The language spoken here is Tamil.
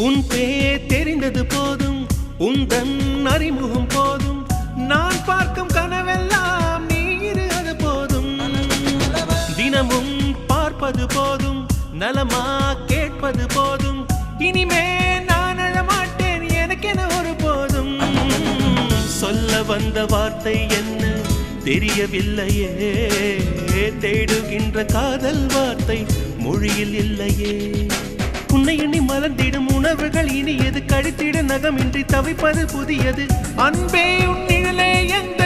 உன் பேர் தெரிந்தது போதும், உந்தன் அறிமுகம் போதும், நான் பார்க்கும் கனவெல்லாம் நீரு அது போதும். தினமும் பார்ப்பது போதும், நலமா கேட்பது போதும், இனிமே நான் அழமாட்டேன் எனக்கென ஒரு போதும். சொல்ல வந்த வார்த்தை என்ன தெரியவில்லையே, தேடுகின்ற காதல் வார்த்தை மொழியில் இல்லையே. உன்னை எண்ணி மலர்ந்திடும் உணர்வுகள் இனியது, கழித்திட நகமின்றி தவிப்பது புதியது. அன்பே உன் நிழலே எங்க